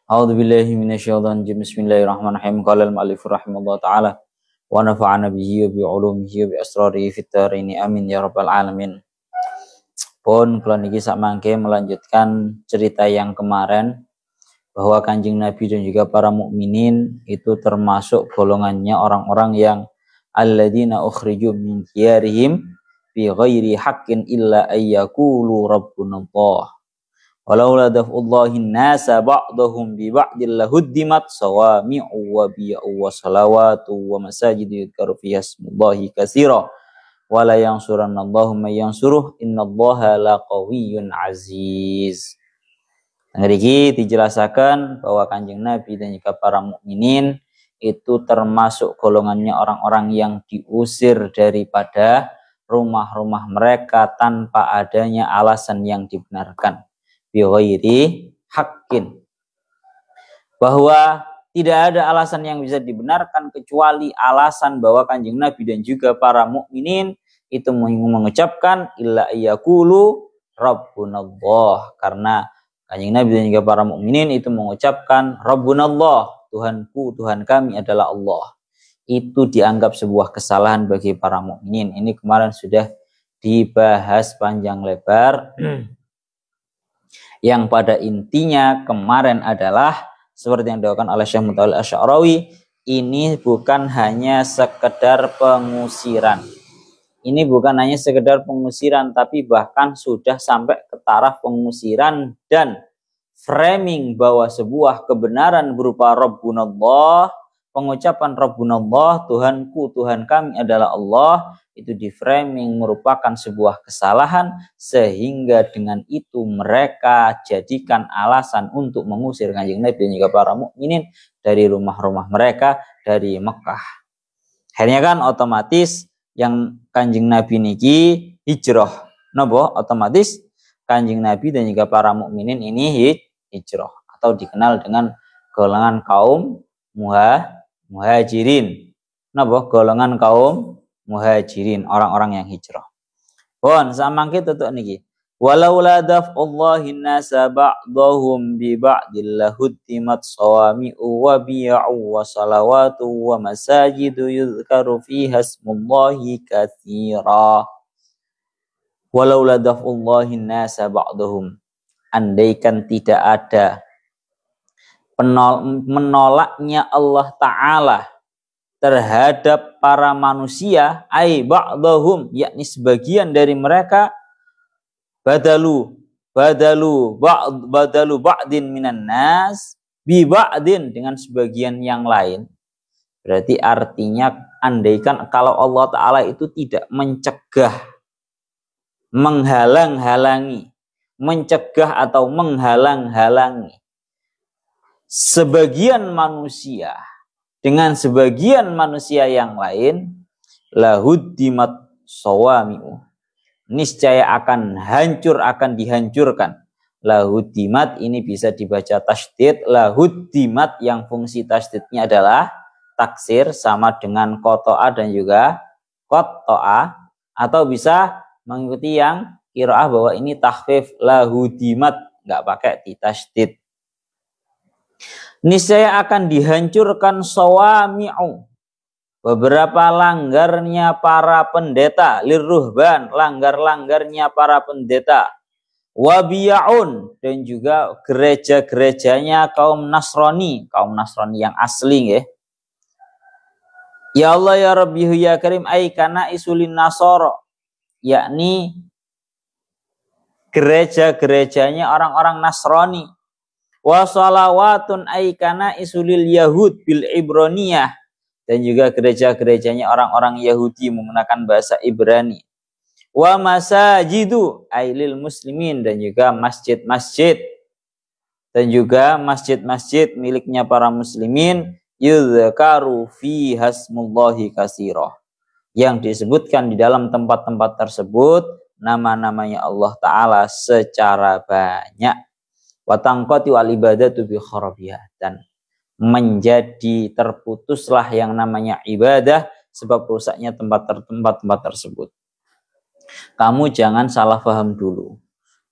A'udzubillahi minasyaitonir rajim. Bismillahirrahmanirrahim. Qala al-mu'allif rahimahullah ta'ala wa nafa'ana bihi wa bi ulumihi wa bi asrarihi fid dharain amin ya rabbal alamin. Pun kula niki sak mangke melanjutkan cerita yang kemarin bahwa Kanjeng Nabi dan juga para mukminin itu termasuk golongannya orang-orang yang alladzina ukhriju min diyarihim bi ghairi haqqin illa ayyaqulu rabbunallah. Walaula daf'ullahin nasa ba'dahum bi ba'dil lahuddimat sawami'u wa bi'u wa salawatu wa masajidu yudhkaru fiha ismullahi katsira wala yansurannallahu may yansuruh innallaha laqawiyyun aziz. Ngriki dijelaskan bahwa Kanjeng Nabi dan juga para mukminin itu termasuk golongannya orang-orang yang diusir daripada rumah-rumah mereka tanpa adanya alasan yang dibenarkan. Bighairi haqqin, bahwa tidak ada alasan yang bisa dibenarkan kecuali alasan bahwa Kanjeng Nabi dan juga para mukminin itu mengucapkan illa yaqulu rabbunallah, karena Kanjeng Nabi dan juga para mukminin itu mengucapkan rabbunallah, Tuhanku, Tuhan kami adalah Allah. Itu dianggap sebuah kesalahan bagi para mukminin. Ini kemarin sudah dibahas panjang lebar. Yang pada intinya kemarin adalah seperti yang dilakukan oleh Syekh Mutawalli Asy'arawi, ini bukan hanya sekedar pengusiran. Ini bukan hanya sekedar pengusiran, tapi bahkan sudah sampai ke taraf pengusiran dan framing bahwa sebuah kebenaran berupa Rabbunallah, pengucapan Rabbunallah, Tuhanku, Tuhan kami adalah Allah, itu di framing merupakan sebuah kesalahan, sehingga dengan itu mereka jadikan alasan untuk mengusir Kanjeng Nabi dan juga para mukminin dari rumah-rumah mereka dari Mekah. Akhirnya kan otomatis yang Kanjeng Nabi niki hijrah. Napa? Otomatis Kanjeng Nabi dan juga para mukminin ini hijrah atau dikenal dengan golongan kaum muhajirin. Napa? Golongan kaum muhajirin, orang-orang yang hijrah. Pun samangke tutuk niki. Walaula daf'ullahin nasa ba'dahum bi ba'dil lahuddimat sawami'u wa bi'u wa salawatu wa masajidu yudhkaru fiha ismullahi katsira. Walaula daf'ullahin nasa ba'dahum, andaikan tidak ada menolaknya Allah Ta'ala terhadap para manusia, ai ba'dahum, yakni sebagian dari mereka, badalu ba'din minan nas bi ba'din, dengan sebagian yang lain. Berarti artinya andaikan kalau Allah Ta'ala itu tidak mencegah, menghalang-halangi, mencegah atau menghalang-halangi sebagian manusia dengan sebagian manusia yang lain, lahuddimat sawami'u, niscaya akan hancur, akan dihancurkan. Lahuddimat ini bisa dibaca tasydid, lahuddimat yang fungsi tasydidnya adalah taksir sama dengan qata'a dan juga qata'a, atau bisa mengikuti yang qiraah bahwa ini takhfif, lahuddimat, enggak pakai ditasydid. Niscaya akan dihancurkan sawami'u, beberapa langgarnya para pendeta, lirruhban, langgar-langgarnya para pendeta, wabiya'un, dan juga gereja-gerejanya kaum Nasrani yang asli ya. Ya Allah ya Rabbi ya Karim, ay kana isulin nasoro, yakni gereja-gerejanya orang-orang Nasrani. Wa salawatun aikana isulil yahud bil ibroniyah, dan juga gereja-gerejanya orang-orang Yahudi menggunakan bahasa Ibrani. Wa masajidu ailil muslimin, dan juga masjid-masjid miliknya para muslimin, yudhkaru fi hasmullahi katsira, yang disebutkan di dalam tempat-tempat tersebut nama-namanya Allah Ta'ala secara banyak. Watangqati wal ibadatu bi kharabiha, dan menjadi terputuslah yang namanya ibadah sebab rusaknya tempat-tempat tersebut. Kamu jangan salah paham dulu.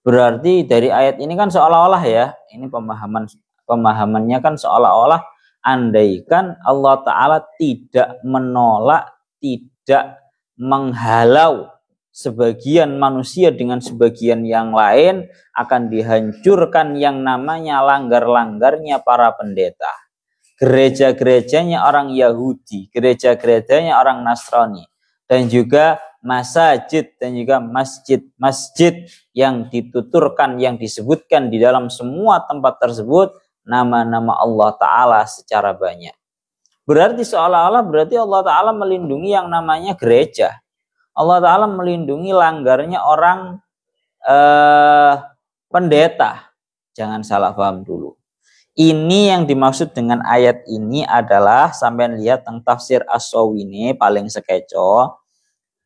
Berarti dari ayat ini kan seolah-olah ya, ini pemahaman pemahamannya kan seolah-olah andaikan Allah Ta'ala tidak menolak, tidak menghalau sebagian manusia dengan sebagian yang lain, akan dihancurkan yang namanya langgar-langgarnya para pendeta. Gereja-gerejanya orang Yahudi, gereja-gerejanya orang Nasrani, dan juga masjid dan juga masjid-masjid yang dituturkan, yang disebutkan di dalam semua tempat tersebut nama-nama Allah Ta'ala secara banyak. Berarti seolah-olah Allah Ta'ala melindungi yang namanya gereja. Allah Ta'ala melindungi langgarnya orang pendeta. Jangan salah paham dulu. Ini yang dimaksud dengan ayat ini adalah, sampean lihat tentang tafsir As-Sawi ini paling sekeco.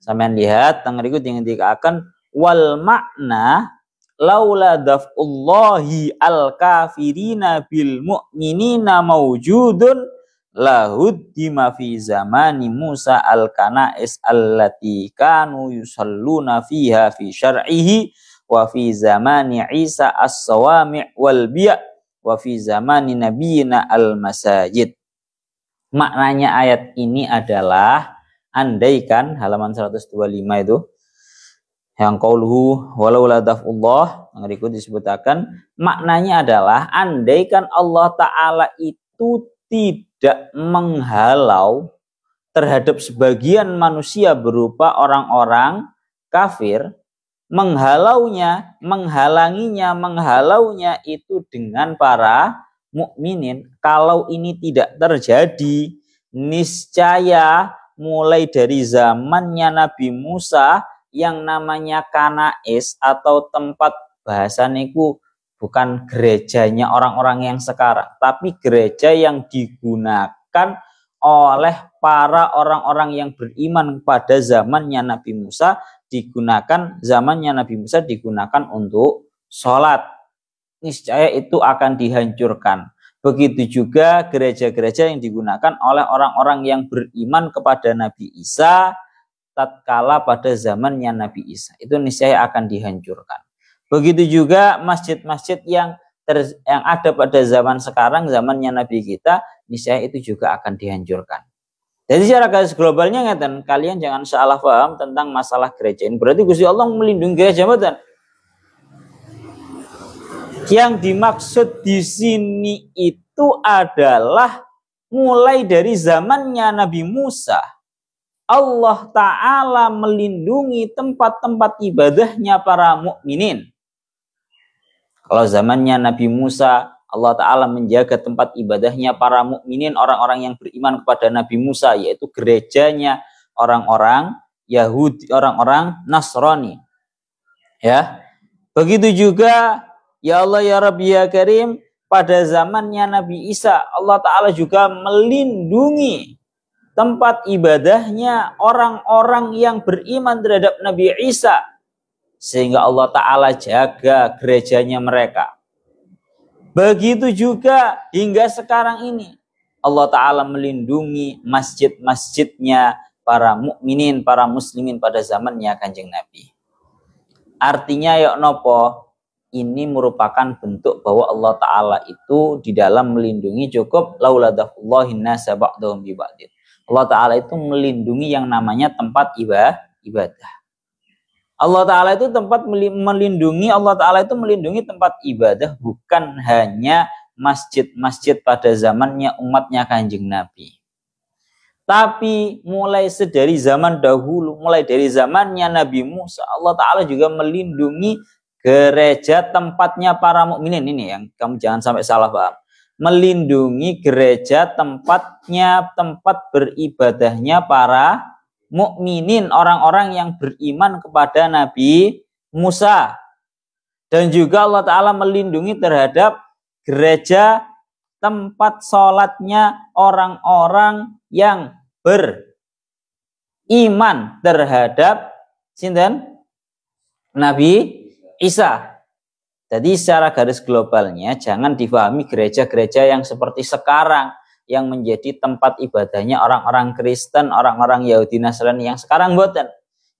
Sampean lihat teng riku dikatakan wal makna laula daf'ullahi al-kafirina bil mu'minina mawjudun lahuddima fi zamani Musa al-kana'is allati kanu yusalluna fiha fi syar'ihi wa fi zamani Isa as-sawami' wal biya' wa fi zamani nabiyina al-masajid. Maknanya ayat ini adalah, andaikan halaman 125 itu yang qauluhu walau la daf'ullah, yang berikut disebutkan maknanya adalah andaikan Allah Ta'ala itu tidak menghalau terhadap sebagian manusia berupa orang-orang kafir, menghalaunya itu dengan para mukminin. Kalau ini tidak terjadi, niscaya mulai dari zamannya Nabi Musa yang namanya Kana'is atau tempat bahasaniku bukan gerejanya orang-orang yang sekarang, tapi gereja yang digunakan oleh para orang-orang yang beriman pada zamannya Nabi Musa, digunakan untuk sholat. Niscaya itu akan dihancurkan. Begitu juga gereja-gereja yang digunakan oleh orang-orang yang beriman kepada Nabi Isa tatkala pada zamannya Nabi Isa, itu niscaya akan dihancurkan. Begitu juga masjid-masjid yang ada pada zaman sekarang, zamannya Nabi kita, niscaya itu juga akan dihancurkan. Jadi secara garis globalnya ngeten, kalian jangan salah paham tentang masalah gereja ini. Berarti Gusti Allah melindungi gereja betul. Yang dimaksud di sini itu adalah mulai dari zamannya Nabi Musa, Allah Ta'ala melindungi tempat-tempat ibadahnya para mukminin. Kalau zamannya Nabi Musa, Allah Ta'ala menjaga tempat ibadahnya para mukminin, orang-orang yang beriman kepada Nabi Musa, yaitu gerejanya orang-orang Yahudi, orang-orang Nasrani. Ya, begitu juga ya Allah ya Rabbi ya Karim, pada zamannya Nabi Isa, Allah Ta'ala juga melindungi tempat ibadahnya orang-orang yang beriman terhadap Nabi Isa, sehingga Allah Ta'ala jaga gerejanya mereka. Begitu juga hingga sekarang ini Allah Ta'ala melindungi masjid-masjidnya para mukminin, para muslimin pada zamannya Kanjeng Nabi. Artinya ya nopo, ini merupakan bentuk bahwa Allah Ta'ala itu di dalam melindungi cukup lauladahullahin nasa ba'dahum bi ba'din. Allah Ta'ala itu melindungi yang namanya tempat ibadah. Allah Ta'ala itu melindungi tempat ibadah, bukan hanya masjid-masjid pada zamannya umatnya Kanjeng Nabi. Tapi mulai dari zaman dahulu, mulai dari zamannya Nabi Musa, Allah Ta'ala juga melindungi gereja tempatnya para mukminin. Ini yang kamu jangan sampai salah paham. Melindungi gereja tempat beribadahnya para mukminin, orang-orang yang beriman kepada Nabi Musa. Dan juga Allah Ta'ala melindungi terhadap gereja tempat sholatnya orang-orang yang beriman terhadap sinten? Nabi Isa. Jadi secara garis globalnya jangan difahami gereja-gereja yang seperti sekarang, yang menjadi tempat ibadahnya orang-orang Kristen, orang-orang Yahudi Nasrani yang sekarang boten.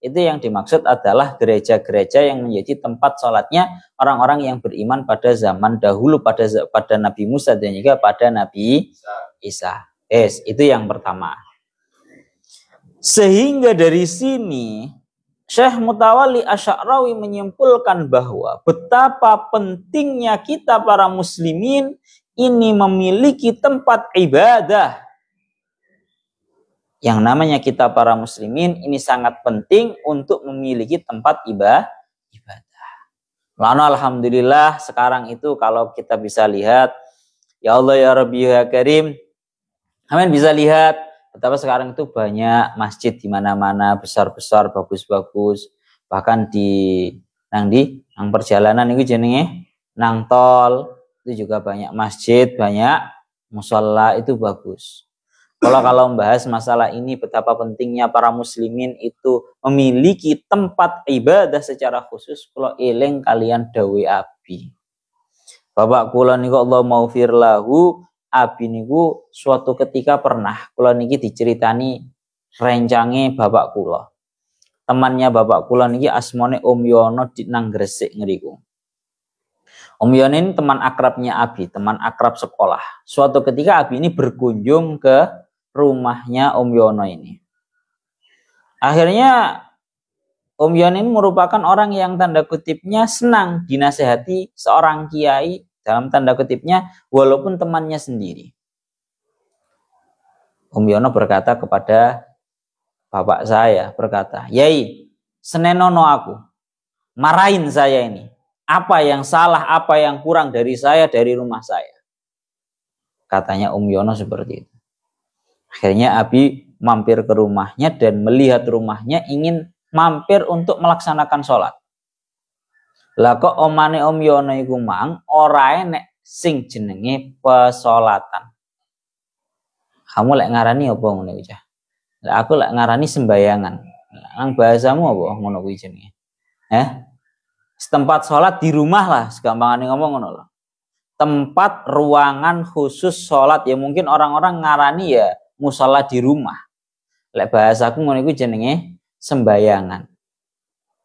itu yang dimaksud adalah gereja-gereja yang menjadi tempat sholatnya orang-orang yang beriman pada zaman dahulu, pada Nabi Musa dan juga pada Nabi Isa. Itu yang pertama. Sehingga dari sini Syekh Mutawalli Asy'arawi menyimpulkan bahwa betapa pentingnya kita para muslimin ini memiliki tempat ibadah. Yang namanya kita para muslimin ini sangat penting untuk memiliki tempat ibadah. Lalu alhamdulillah sekarang itu kalau kita bisa lihat, ya Allah ya Rabbi ya Karim, amin, bisa lihat betapa sekarang itu banyak masjid di mana-mana, besar-besar, bagus-bagus. Bahkan nang perjalanan itu jenenge nang tol itu juga banyak masjid, banyak musholla, itu bagus. Kalau membahas masalah ini, betapa pentingnya para muslimin itu memiliki tempat ibadah secara khusus, kalau eling kalian dawe Abi. Bapak kula niku Allah maufir lahu, Abi niku suatu ketika pernah kula niki diceritani rencange bapak kula. Temannya bapak kula niki asmane Om Yono di nang Gresik ngriku. Om Yono ini teman akrabnya Abi, teman akrab sekolah. Suatu ketika Abi ini berkunjung ke rumahnya Om Yono ini. Akhirnya Om Yono ini merupakan orang yang tanda kutipnya senang dinasehati seorang kiai, dalam tanda kutipnya, walaupun temannya sendiri. Om Yono berkata kepada bapak saya, berkata, Yai, senenono aku, marahin saya ini. Apa yang salah, apa yang kurang dari saya, dari rumah saya. Katanya Om Yono seperti itu. Akhirnya Abi mampir ke rumahnya dan melihat rumahnya, ingin mampir untuk melaksanakan sholat. Lah kok omane Om Yono iku mang ora enek sing jenenge pesolatan. Kamu lek ngarani apa ngono iku cah? Lah aku lek ngarani sembayangan. Nang bahasamu apa ngono kuwi jenenge? Tempat sholat di rumah lah, segampangane ngomong ngono lho. Tempat ruangan khusus sholat, ya mungkin orang-orang ngarani ya musholla di rumah. Lek bahasaku ngono iku jenenge sembayangan.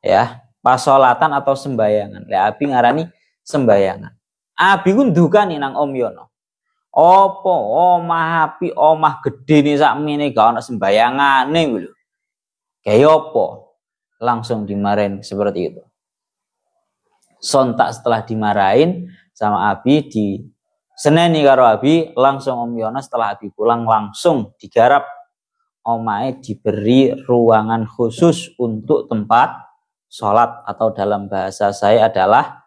Ya, pasolatan atau sembayangan. Lek Abi ngarani sembayangan. Abi ku ndukani nang Om Yono. Apa omah api, omah gede nih sakmene gak ono sembayangane lho. Kayak apa? Langsung dimarahin seperti itu. Sontak setelah dimarahin sama Abi, di seneni karo Abi, langsung Om Yono setelah Abi pulang langsung digarap omahe, diberi ruangan khusus untuk tempat sholat, atau dalam bahasa saya adalah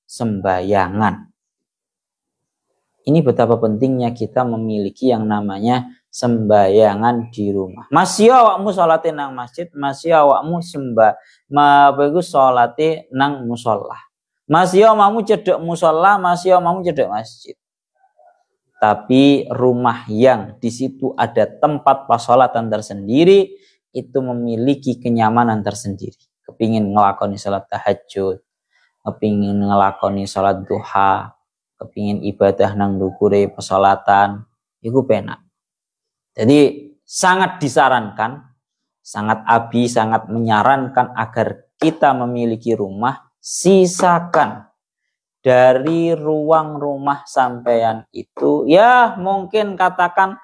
sembayangan. Ini betapa pentingnya kita memiliki yang namanya sembayangan di rumah. Masih awakmu sholate nang masjid, masih awakmu sholate nang musholla. Masih awakmu cedek musholla, masih awakmu cedek masjid. Tapi rumah yang di situ ada tempat pasolatan tersendiri itu memiliki kenyamanan tersendiri. Kepingin ngelakoni salat tahajud, kepingin ngelakoni salat duha, kepingin ibadah nang ndukure pesolatan, itu penak. Jadi sangat disarankan, Abi sangat menyarankan agar kita memiliki rumah, sisakan dari ruang rumah sampean itu, ya mungkin katakan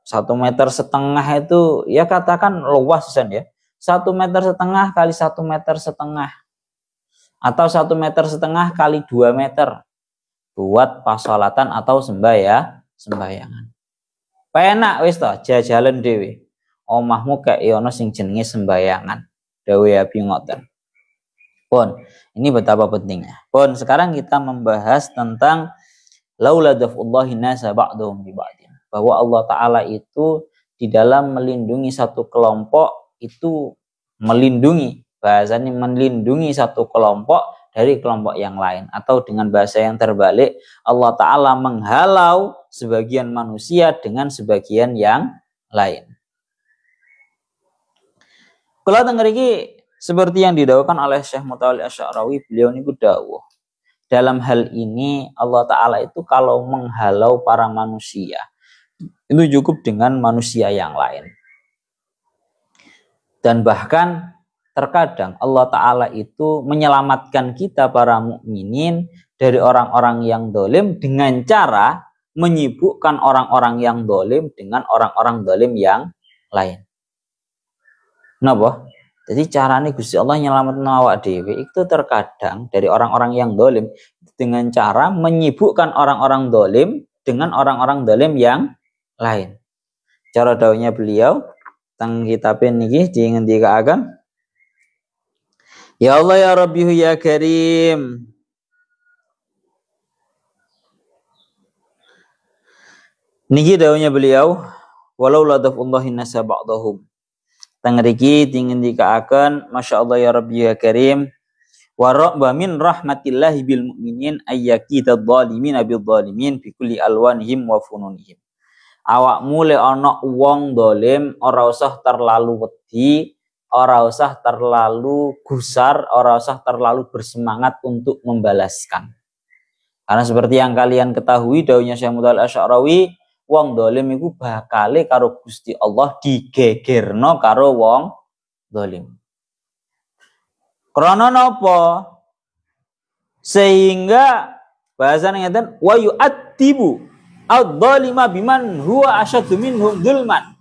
1,5 meter itu, ya katakan luas ya, 1,5 meter kali 1,5 meter, atau 1,5 meter kali 2 meter buat pasolatan atau sembayangan. Penak wis toh, jajalan dewe. Omahmu kayak ono sing jenenge sembayangan. Dawe Abi ngoten. Pun, ini betapa pentingnya. Pun, sekarang kita membahas tentang laula daf'ullahi nasa ba'dhum bi ba'din. Bahwa Allah Ta'ala itu di dalam melindungi satu kelompok itu melindungi, bahasanya melindungi satu kelompok dari kelompok yang lain. Atau dengan bahasa yang terbalik, Allah Ta'ala menghalau sebagian manusia dengan sebagian yang lain. Kalau denger iki seperti yang didawuhkan oleh Syekh Mutawalli Asy'arawi, beliau niku dawuh, dalam hal ini Allah Ta'ala itu kalau menghalau para manusia, itu cukup dengan manusia yang lain. Dan bahkan terkadang Allah Ta'ala itu menyelamatkan kita para mukminin dari orang-orang yang dolim dengan cara menyibukkan orang-orang yang dolim dengan orang-orang dolim yang lain. Kenapa? Jadi caranya Gusti Allah nyelamatkan awak dewe itu terkadang dari orang-orang yang dolim dengan cara menyibukkan orang-orang dolim dengan orang-orang dolim yang lain. Cara dawuhnya beliau teng kitab niki dingendikaken, ya Allah ya Rabbi ya Karim, niki dawuhnya beliau, walau ladafullahi nasa ba'dahum, teng mriki dingendikaken Masya Allah ya Rabbi ya Karim, wa min rahmatillahi bil mu'minin ayyakidadz zalimina bil zalimin bi kulli alwanihim wa fununihim. Awakmu le ana wong dolim ora usah terlalu wedi, ora usah terlalu gusar, ora usah terlalu bersemangat untuk membalaskan. Karena seperti yang kalian ketahui dawuhnya Syekh Mutawalli Asy'arawi, wong dolim iku bakale karo Gusti Allah digegerno karo wong dolim. Krana napa? Sehingga bahasane ngeten, wa yu'addibu adz-dzalima biman huwa asyaddu minhum dzulman.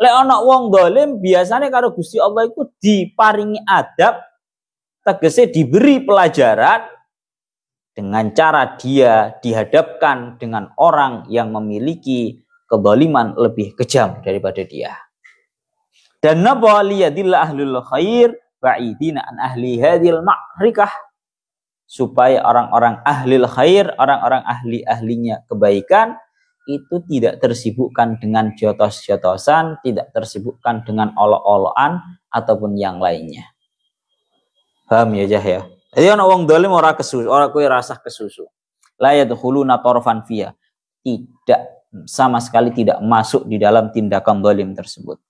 Lek ana wong dolim biasanya karo Gusti Allah iku diparingi adab, tegese diberi pelajaran dengan cara dia dihadapkan dengan orang yang memiliki kezaliman lebih kejam daripada dia. Dan napa liyadilla ahlul khair ba'idina an ahli hadhil ma'rikah, supaya orang-orang ahlil khair, orang-orang ahli-ahlinya kebaikan itu tidak tersibukkan dengan jotos-jotosan, tidak tersibukkan dengan olok-olokan ataupun yang lainnya. Paham ya Jah ya? Jadi ana wong dolim ora kesusu, ora kowe rasah kesusu. La yadkhuluna tarfan fiya. Tidak, sama sekali tidak masuk di dalam tindakan dolim tersebut.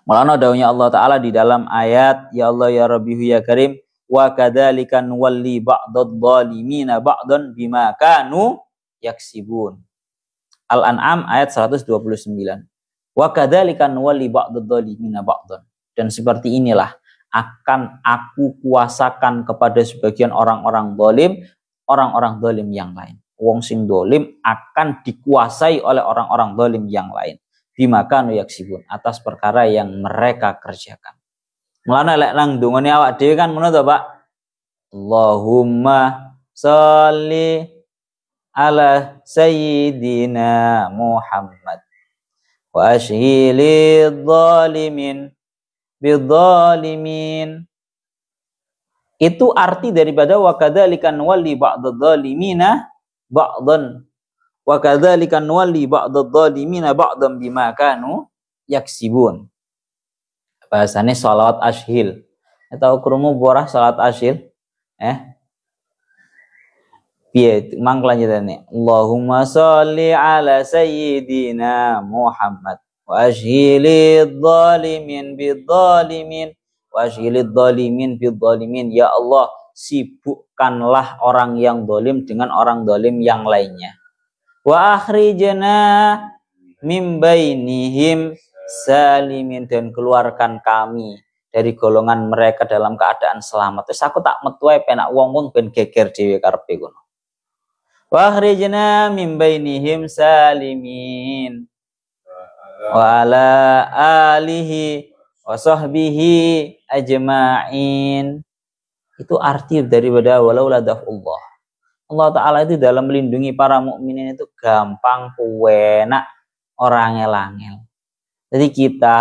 Mulana dawuhnya Allah Ta'ala di dalam ayat, ya Allah ya Rabbi ya Karim, wa kadzalika nuwalli ba'dadz zalimina ba'dan bima kanu yaksibun. Al-An'am ayat 129. Wa kadzalika nuwalli ba'dadz zalimina ba'dan. Dan seperti inilah akan aku kuasakan kepada sebagian orang-orang zalim yang lain. Wong sing zalim akan dikuasai oleh orang-orang zalim yang lain. Bima kanu yaksibun, atas perkara yang mereka kerjakan. Mulane lek nang dungane awak dhewe kan ngono to, Pak. Allahumma sholli ala sayyidina Muhammad wa ashhilidz zalimin bidzalimin. Itu arti daripada wa kadzalika nuwalli ba'dadz zalimina ba'dan wa kadzalika nuwalli ba'dadz zalimina ba'dan bima kanu yaksibun. Bahasane salat ashil. Tahu krungu borah salat ashil? Piye mang lanjutane? Allahumma sholli ala sayyidina Muhammad wa ashhilidz zalimin bidzalimin wa ashhilidz zalimin bidzalimin. Ya Allah, sibukkanlah orang yang zalim dengan orang zalim yang lainnya. Wa akhrijna mim bainihim salimin, dan keluarkan kami dari golongan mereka dalam keadaan selamat. Terus aku tak metu ae penak wong ben geger dhewe karepe ngono. Wa akhrijna mim bainihim salimin wa ala alihi wa sahbihi ajma'in. Itu arti daripada walau ladafullah. Allah Ta'ala itu dalam melindungi para mukminin itu gampang, enak, orang angel-angel. Jadi kita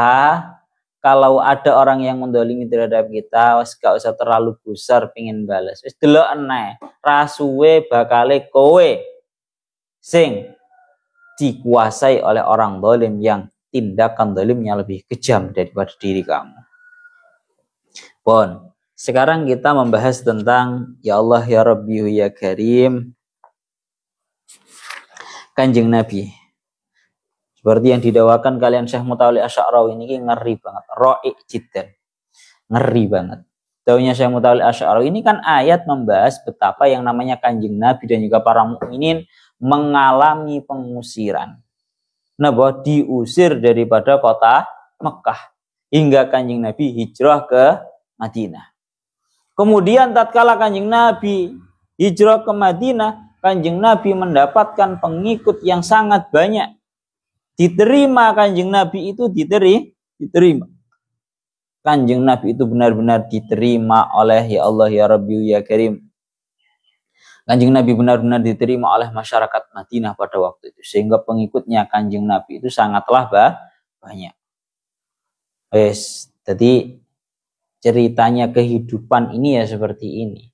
kalau ada orang yang mendolimi terhadap kita, wis gak usah terlalu besar pingin balas. Wis delok eneh, rasuwe bakale kowe sing dikuasai oleh orang dolim yang tindakan dolimnya lebih kejam daripada diri kamu. Pon, sekarang kita membahas tentang ya Allah ya Rabbi ya Karim, Kanjeng Nabi. Seperti yang didawakan kalian Syekh Mutawalli Asy'arawi ini ngeri banget, ra'i jiddan. Ngeri banget. Dawuhnya Syekh Mutawalli Asy'arawi ini kan ayat membahas betapa yang namanya Kanjeng Nabi dan juga para mukminin mengalami pengusiran. Nah, bahwa diusir daripada kota Mekah. hingga Kanjeng Nabi hijrah ke Madinah. Kemudian tatkala Kanjeng Nabi hijrah ke Madinah, Kanjeng Nabi mendapatkan pengikut yang sangat banyak. Diterima Kanjeng Nabi itu diterima. Kanjeng Nabi itu benar-benar diterima oleh ya Allah ya Rabbi ya Karim. Kanjeng Nabi benar-benar diterima oleh masyarakat Madinah pada waktu itu. Sehingga pengikutnya Kanjeng Nabi itu sangatlah banyak. Jadi ceritanya kehidupan ini ya seperti ini.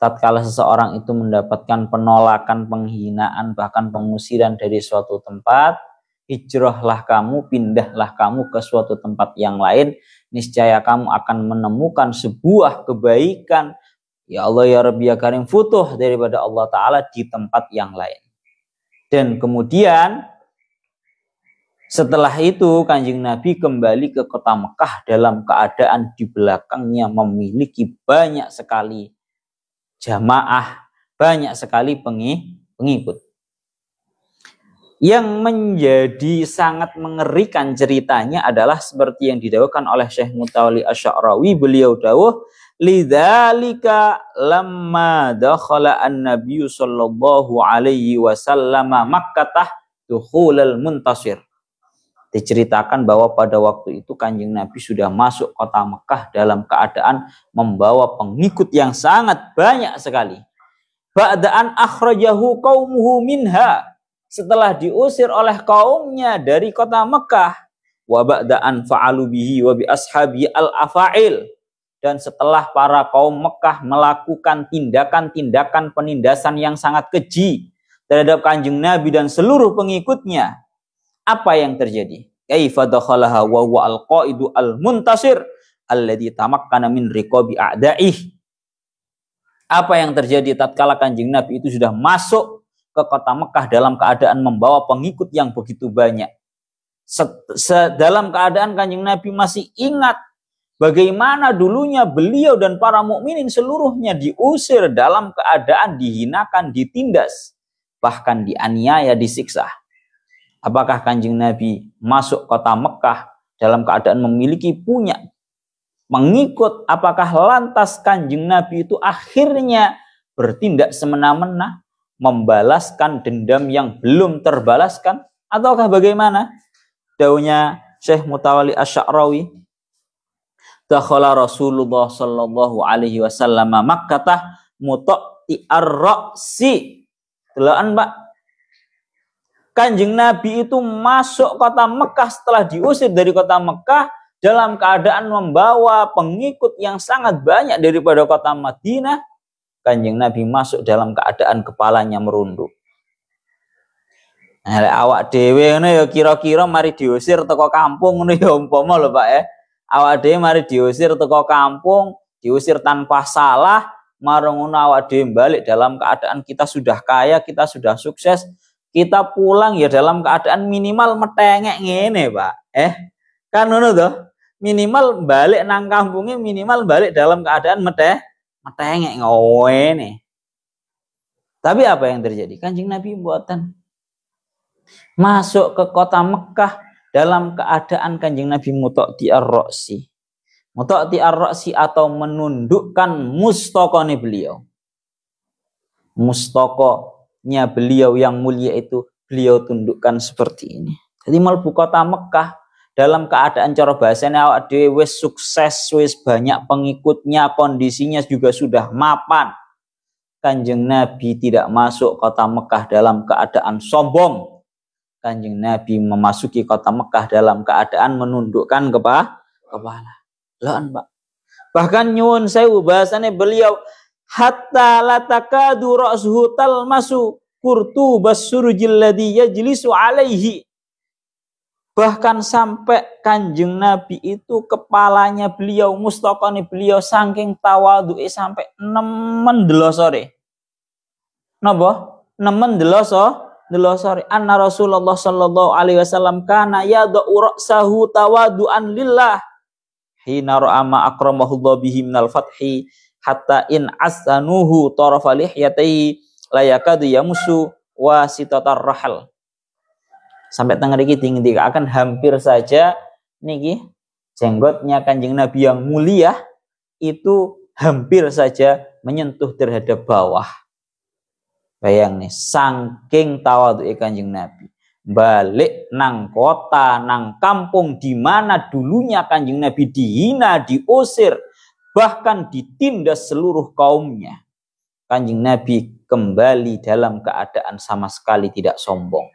Tatkala seseorang itu mendapatkan penolakan, penghinaan, bahkan pengusiran dari suatu tempat, hijrahlah kamu, pindahlah kamu ke suatu tempat yang lain. Niscaya kamu akan menemukan sebuah kebaikan, ya Allah ya Rabbi ya Karim, futuh daripada Allah Ta'ala di tempat yang lain. Dan kemudian setelah itu Kanjeng Nabi kembali ke kota Mekah dalam keadaan di belakangnya memiliki banyak sekali jamaah, banyak sekali pengikut. Yang menjadi sangat mengerikan ceritanya adalah seperti yang didawuhkan oleh Syekh Mutawalli Asy-Sya'rawi. Beliau dawuh, lidzalika lamma dakhala an-nabiy sallallahu alaihi wasallam Makkah dukhulal muntasir. Diceritakan bahwa pada waktu itu Kanjeng Nabi sudah masuk kota Mekah dalam keadaan membawa pengikut yang sangat banyak sekali. Ba'da'an akhrajahu qaumuhu minha, setelah diusir oleh kaumnya dari kota Mekah. Wa ba'da'an fa'alu bihi wa bi ashabi al-afa'il, dan setelah para kaum Mekah melakukan tindakan-tindakan penindasan yang sangat keji terhadap Kanjeng Nabi dan seluruh pengikutnya, apa yang terjadi? Kaifa dakhalaha wa huwa al-qaidu al-muntasir alladhi tamakkana min riqabi a'da'ih. Apa yang terjadi tatkala Kanjeng Nabi itu sudah masuk ke kota Mekah dalam keadaan membawa pengikut yang begitu banyak. Dalam keadaan Kanjeng Nabi masih ingat bagaimana dulunya beliau dan para mukminin seluruhnya diusir dalam keadaan dihinakan, ditindas, bahkan dianiaya, disiksa. Apakah Kanjeng Nabi masuk kota Mekah dalam keadaan memiliki punya pengikut? Apakah lantas Kanjeng Nabi itu akhirnya bertindak semena-mena, membalaskan dendam yang belum terbalaskan? Ataukah bagaimana? Dawuhnya Syekh Mutawalli Asy-Sya'rawi, dakhala Rasulullah sallallahu alaihi wasallam Makkah mutaqti ar-ra'si. Delokan, Pak. Kanjeng Nabi itu masuk kota Mekah setelah diusir dari kota Mekah dalam keadaan membawa pengikut yang sangat banyak daripada kota Madinah. Kanjeng Nabi masuk dalam keadaan kepalanya merunduk. Nah, awak dhewe ngono ya kira-kira mari diusir teko kampung ngono ya umpama lho Pak ya. Awak dhewe mari diusir teko kampung, diusir tanpa salah, marang ngono awak dhewe balik dalam keadaan kita sudah kaya, kita sudah sukses. Kita pulang ya dalam keadaan minimal metengek ngene, Pak. Kan ngono toh? Minimal balik nang kampungnya, minimal balik dalam keadaan metengek ngene. Tapi apa yang terjadi? Kanjeng Nabi mboten. Masuk ke kota Mekah dalam keadaan Kanjeng Nabi mutaqti ar-ra'si. Mutaqti ar-ra'si atau menundukkan mustaqone beliau. Mustaqonya beliau yang mulia itu beliau tundukkan seperti ini. Jadi mlebu kota Mekah dalam keadaan cara bahasanya awak dhewe wis sukses, wis banyak pengikutnya, kondisinya juga sudah mapan. Kanjeng Nabi tidak masuk kota Mekah dalam keadaan sombong. Kanjeng Nabi memasuki kota Mekah dalam keadaan menundukkan kepala. Loan, Pak. Bahkan nyuwun sewu bahasanya beliau, hatta latakadu ra'suhu talmasu kurtubas surujil ladzi yajlisu alaihi. Bahkan sampai Kanjeng Nabi itu kepalanya beliau, mustaqone beliau saking tawadhu'e sampai nemen delosore. Napa? Nemen delosore. Anna Rasulullah sallallahu alaihi wasallam kana yad'u ra'sahu tawadhu'an lillah. Hina ra'a ma akramahullah bihi minal fathi hatta in asanuhu tarafa lihyatihi la yakadu yamusu wasitatar rahal. Sampai tengah niki akan hampir saja niki Jenggotnya Kanjeng Nabi yang mulia itu hampir saja menyentuh terhadap bawah. Bayang nih, saking tawadhu'e Kanjeng Nabi. Balik nang kota, nang kampung di mana dulunya Kanjeng Nabi dihina, diusir, bahkan ditindas seluruh kaumnya. Kanjeng Nabi kembali dalam keadaan sama sekali tidak sombong.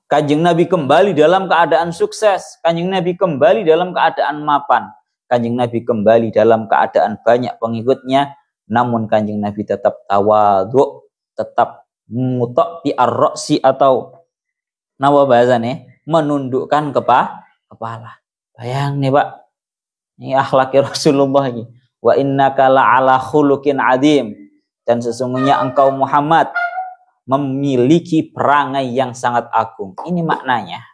Kanjeng Nabi kembali dalam keadaan sukses. Kanjeng Nabi kembali dalam keadaan mapan. Kanjeng Nabi kembali dalam keadaan banyak pengikutnya. Namun Kanjeng Nabi tetap tawadhu, tetap mutok di ar-ra'si atau nawa bahasanya menundukkan kepala. Bayang nih Pak, ini akhlaki Rasulullah ini. Wa innaka la'ala khuluqin adim, dan sesungguhnya engkau Muhammad memiliki perangai yang sangat agung. Ini maknanya.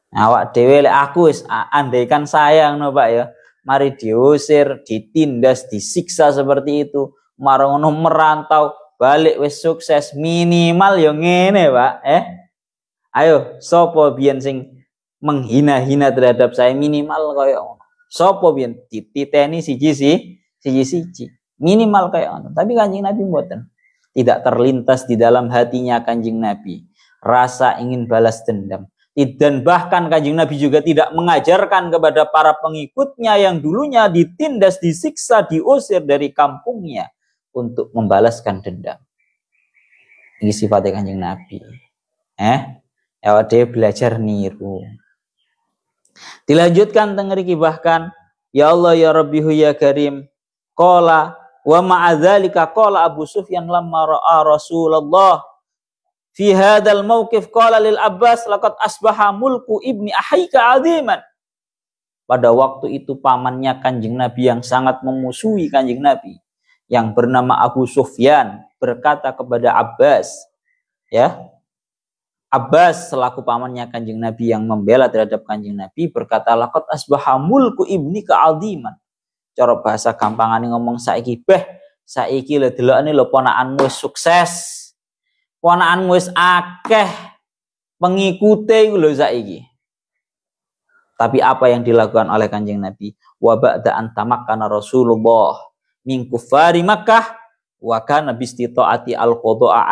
Awak dhewe lek aku wis andaikan sayang no Pak ya, mari diusir, ditindas, disiksa seperti itu, marono merantau, balik wis sukses, minimal yo ngene Pak, ayo sapa biyen sing menghina-hina terhadap saya, minimal kaya ngono. Sapa biyen dititeni siji minimal kaya ngono. Tapi Kanjeng Nabi mboten. Tidak terlintas di dalam hatinya Kanjeng Nabi rasa ingin balas dendam. Dan bahkan Kanjeng Nabi juga tidak mengajarkan kepada para pengikutnya yang dulunya ditindas, disiksa, diusir dari kampungnya untuk membalaskan dendam. Ini sifatnya Kanjeng Nabi. Ya dia belajar niru. Dilanjutkan tengeriki bahkan, ya Allah ya Rabbihu ya Karim, qala wa ma'adzalika qala Abu Sufyan lamma ra'a Rasulullah fi hadzal mauqif qala lil Abbas laqad asbaha mulku ibni ahyika aziman. Pada waktu itu pamannya Kanjeng Nabi yang sangat memusuhi Kanjeng Nabi yang bernama Abu Sufyan berkata kepada Abbas, ya, Abbas selaku pamannya Kanjeng Nabi yang membela terhadap Kanjeng Nabi berkata, laqad asbaha mulku ibnika aziman. Cara bahasa gampangane ngomong saiki le delokane lho ponakanmu wis sukses. Ponakanmu wis akeh pengikute iku lho saiki. Tapi apa yang dilakukan oleh Kanjeng Nabi? Wa ba'da an tamakkana Rasulullah min kuffari Makkah wa kana bi istitaati al-qada'a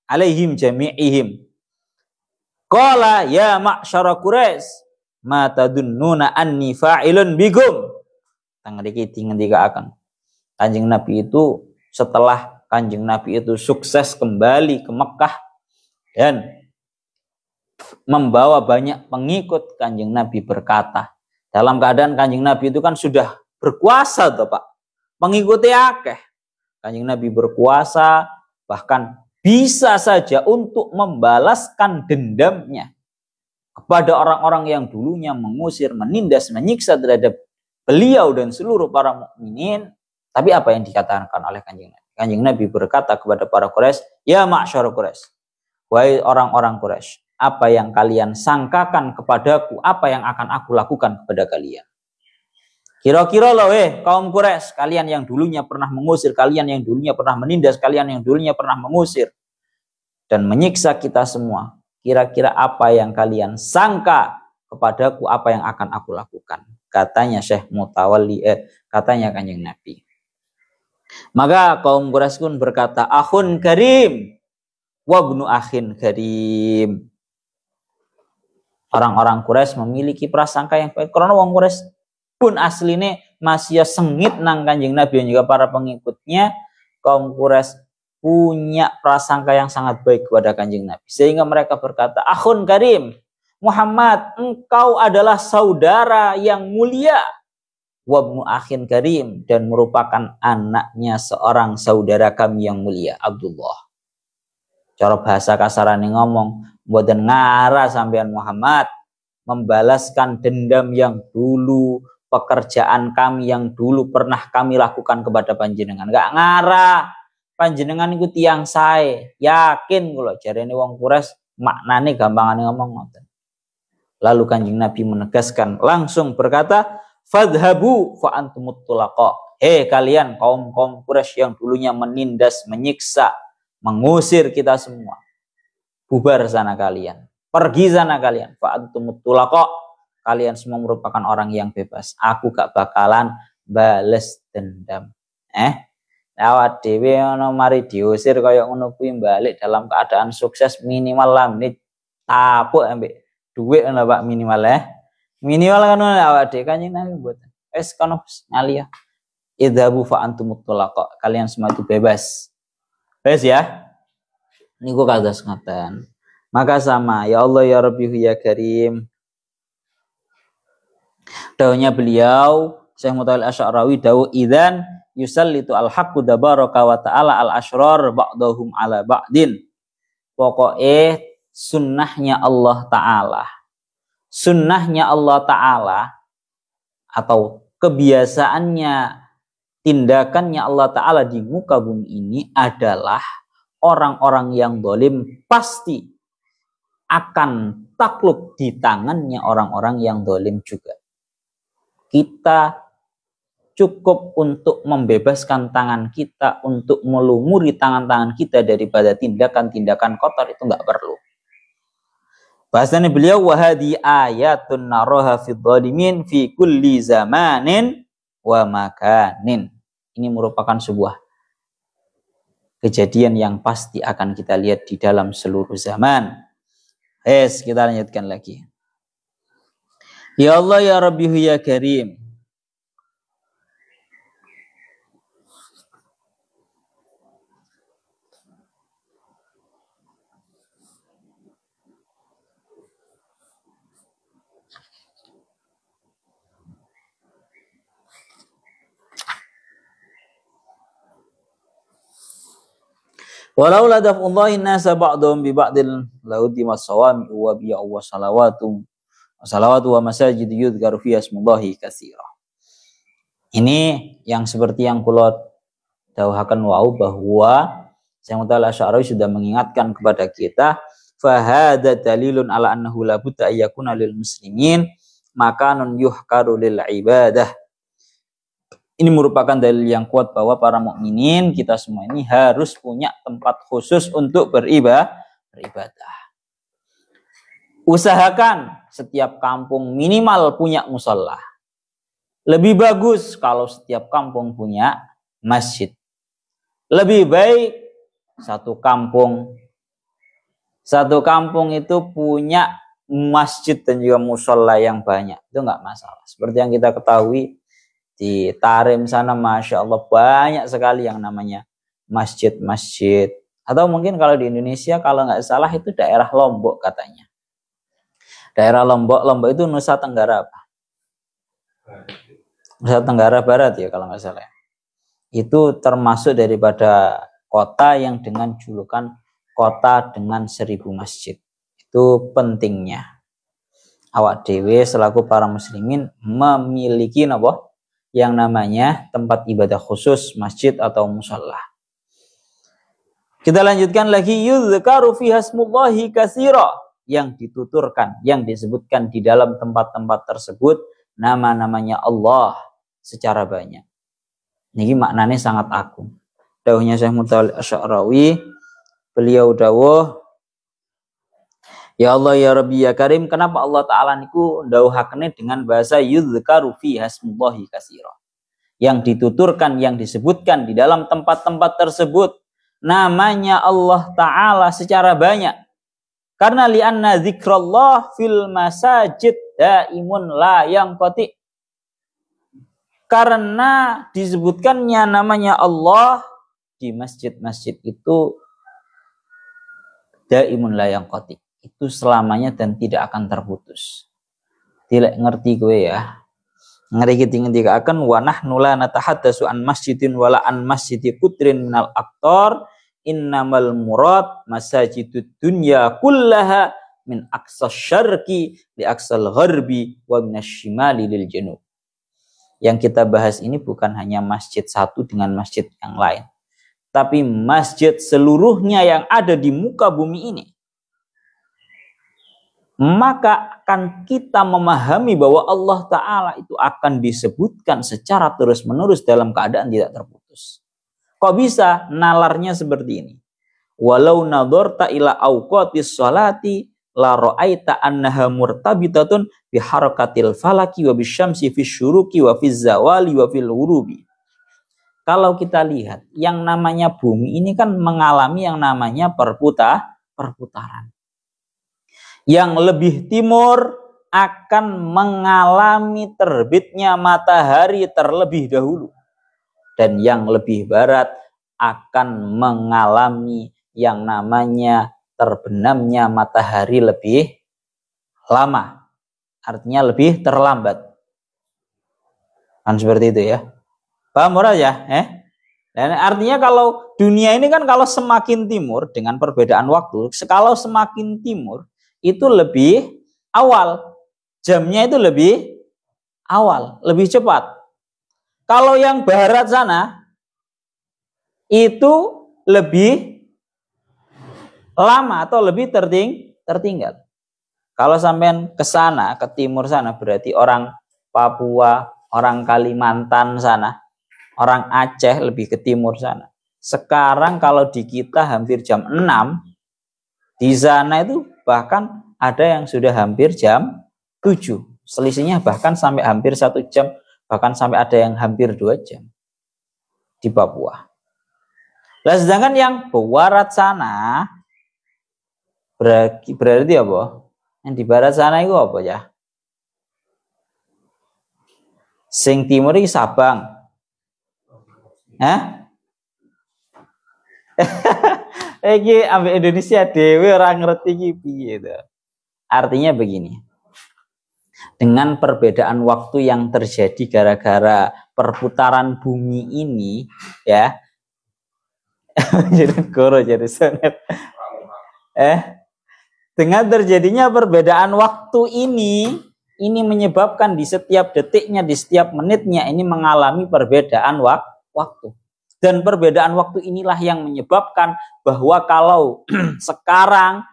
alaihim jami'ihim. Qala ya ma'syara Quraisy ma tadunnuna anni fa'ilun bikum. Tangriki ngendikaaken. Kanjeng Nabi itu setelah Kanjeng Nabi itu sukses kembali ke Mekah dan membawa banyak pengikut, Kanjeng Nabi berkata, dalam keadaan Kanjeng Nabi itu kan sudah berkuasa toh Pak. Pengikutnya akeh. Kanjeng Nabi berkuasa, bahkan bisa saja untuk membalaskan dendamnya kepada orang-orang yang dulunya mengusir, menindas, menyiksa terhadap beliau dan seluruh para mukminin. Tapi apa yang dikatakan oleh Kanjeng Nabi? Kanjeng Nabi berkata kepada para Quraisy, ya ma'syar Quraisy, wahai orang-orang Quraisy, apa yang kalian sangkakan kepadaku, apa yang akan aku lakukan kepada kalian? Kira-kira loh kaum Quraisy, kalian yang dulunya pernah mengusir, kalian yang dulunya pernah menindas, kalian yang dulunya pernah mengusir dan menyiksa kita semua. Kira-kira apa yang kalian sangka kepadaku, apa yang akan aku lakukan? Katanya Syekh Mutawalli, katanya Kanjeng Nabi. Maka kaum Quraisy pun berkata, akhun karim wa ibnu akhin karim. Orang-orang Quraisy memiliki prasangka yang baik karena wong Quraisy pun aslinya masih sengit nang Kanjeng Nabi dan juga para pengikutnya. Kaum Quraisy punya prasangka yang sangat baik kepada Kanjeng Nabi sehingga mereka berkata, akhun karim Muhammad, engkau adalah saudara yang mulia, wabnu akhin karim, dan merupakan anaknya seorang saudara kami yang mulia, Abdullah. Cara bahasa kasaran ngomong, mboten ngara sampean Muhammad membalaskan dendam yang dulu, pekerjaan kami yang dulu pernah kami lakukan kepada panjenengan. Enggak ngara. Panjenengan iku tiyang sae, yakin kula jarene wong Quraisy maknane gampangane ngomong ngoten. Lalu Kanjeng Nabi menegaskan, langsung berkata, fadhabu fa antumut tulaqa. Kalian kaum Quraisy yang dulunya menindas, menyiksa, mengusir kita semua, bubar sana kalian. Pergi sana kalian. Fa antumut tulaqa. Kalian semua merupakan orang yang bebas. Aku gak bakalan bales dendam. Awak dhewe ana mari diusir kaya ngono kuwi balik dalam keadaan sukses minimal lah menit tapuk ambek duit ngono Pak minimal ya. Minimal kan awak dhewe kanjeng Nabi buat. Wis kono ngalia. Idzabu fa antumut tulaqa. Kalian semua itu bebas. Wis ya. Niku kados ngaten. Maka sama ya Allah ya Rabbi ya Karim. Dawuhnya beliau Syekh Mutawalli Asy'arawi dawuh idzan yusallitu al-haqqu tabaraka wa ta'ala al-asyrar ba'dahum ala ba'din. Pokoknya sunnahnya Allah Ta'ala. Sunnahnya Allah Ta'ala atau kebiasaannya, tindakannya Allah Ta'ala di muka bumi ini adalah orang-orang yang zalim pasti akan takluk di tangannya orang-orang yang zalim juga. Kita cukup untuk membebaskan tangan kita, untuk melumuri tangan-tangan kita daripada tindakan-tindakan kotor itu nggak perlu. Bahasanya beliau wahadi ayatun naraha fid dhalimin fi kulli zamanin wa makanin. Ini merupakan sebuah kejadian yang pasti akan kita lihat di dalam seluruh zaman. Kita lanjutkan lagi. Ya Allah ya Rabbi ya Karim. Walau la daf'ullahi nasa ba'dhum bi ba'dil laudima sawami wa bi'a wa salawatu wa masajid yudhkaru fiha ismullahi katsira. Ini yang seperti yang kula dawuhaken wau bahwa Syekh Mutawalli Asy'arawi sudah mengingatkan kepada kita fa hadza dalilun ala annahu la budda ayyakuna lil muslimin makanun yuhkaru lil ibadah. Ini merupakan dalil yang kuat bahwa para mukminin kita semua ini harus punya tempat khusus untuk beribadah. Usahakan setiap kampung minimal punya musholla. Lebih bagus kalau setiap kampung punya masjid. Lebih baik satu kampung itu punya masjid dan juga musholla yang banyak. Itu enggak masalah. Seperti yang kita ketahui di Tarim sana Masya Allah banyak sekali yang namanya masjid-masjid. Atau mungkin kalau di Indonesia kalau nggak salah itu daerah Lombok katanya. Daerah Lombok itu Nusa Tenggara apa? Nusa Tenggara Barat ya kalau nggak salah. Itu termasuk daripada kota yang dengan julukan kota dengan 1000 masjid. Itu pentingnya awak dewe selaku para muslimin memiliki apa? Yang namanya tempat ibadah khusus, masjid atau musholla. Kita lanjutkan lagi yudhkaru fiha ismullahi katsira, yang dituturkan, yang disebutkan di dalam tempat-tempat tersebut nama-namanya Allah secara banyak. Ini maknanya sangat agung. Dawuhnya Syekh Mutawalli Asy'arawi, beliau dawuh ya Allah ya Rabbi ya Karim, kenapa Allah Ta'ala niku ndawuhakene dengan bahasa yudhkaru fiha ismullahi katsira. Yang dituturkan, yang disebutkan di dalam tempat-tempat tersebut namanya Allah Ta'ala secara banyak. Karena li'anna zikrullah fil masajid daimun la yanqati. Karena disebutkannya namanya Allah di masjid-masjid itu daimun la yanqati. Itu selamanya dan tidak akan terputus. Tidak ngerti gue ya. Ngeri kita akan wa nahnu la natahaddatsu an masjidin wala an masjidi qutrin minal aqtar innamal murad masajidud dunya kullaha min aqsas syarqi li aqsal gharbi wa minasyimali lil janub. Yang kita bahas ini bukan hanya masjid satu dengan masjid yang lain, tapi masjid seluruhnya yang ada di muka bumi ini. Maka akan kita memahami bahwa Allah Ta'ala itu akan disebutkan secara terus-menerus dalam keadaan tidak terputus. Kok bisa nalarnya seperti ini? Walau nadorta ila awqatis sholati la ra'aita annaha murtabitatun bi harakatil falaki wa bisyamsi fi syuruqi wa fi zawali wa fil ghurubi. Kalau kita lihat yang namanya bumi ini kan mengalami yang namanya perputaran. Yang lebih timur akan mengalami terbitnya matahari terlebih dahulu. Dan yang lebih barat akan mengalami yang namanya terbenamnya matahari lebih lama. Artinya lebih terlambat. Kan seperti itu ya. Paham ora ya? Dan artinya kalau dunia ini kan kalau semakin timur dengan perbedaan waktu, kalau semakin timur itu lebih awal. Jamnya itu lebih awal, lebih cepat. Kalau yang barat sana itu lebih lama atau lebih tertinggal. Kalau sampean ke sana, ke timur sana, berarti orang Papua, orang Kalimantan sana, orang Aceh lebih ke timur sana. Sekarang kalau di kita hampir jam 6, di sana itu bahkan ada yang sudah hampir jam 7. Selisihnya bahkan sampai hampir 1 jam, bahkan sampai ada yang hampir 2 jam di Papua. Nah, sedangkan yang barat sana berarti apa? Yang di barat sana itu apa ya? Sing timur ini Sabang. Iki ambek Indonesia dewe orang ngerti iki piye to. Artinya begini. Dengan perbedaan waktu yang terjadi gara-gara perputaran bumi ini ya. Jadi goro jadi sonet. Dengan terjadinya perbedaan waktu ini menyebabkan di setiap detiknya, di setiap menitnya ini mengalami perbedaan waktu. Dan perbedaan waktu inilah yang menyebabkan bahwa kalau sekarang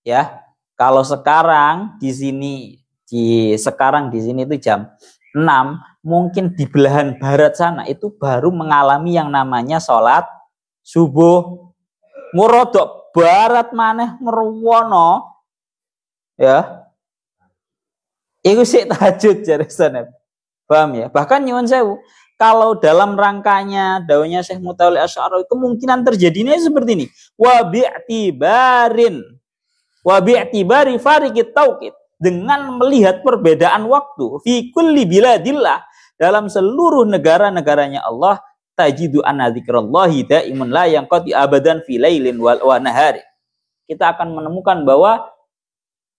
ya, kalau sekarang di sini itu jam 6, mungkin di belahan barat sana itu baru mengalami yang namanya sholat subuh. Murodok barat maneh merwono ya. Iku sik tahajud jare sana. Paham ya? Bahkan nyuwun sewu, kalau dalam rangkanya daunnya Syekh Mutawalli Asy'ari kemungkinan terjadinya seperti ini. Wa bi'tibari fariqit tauqit, dengan melihat perbedaan waktu fi kulli biladillah, dalam seluruh negara-negaranya Allah, tajidu anna dzikrallahi daimun la yanqati abadan fi lailin wa nahari. Kita akan menemukan bahwa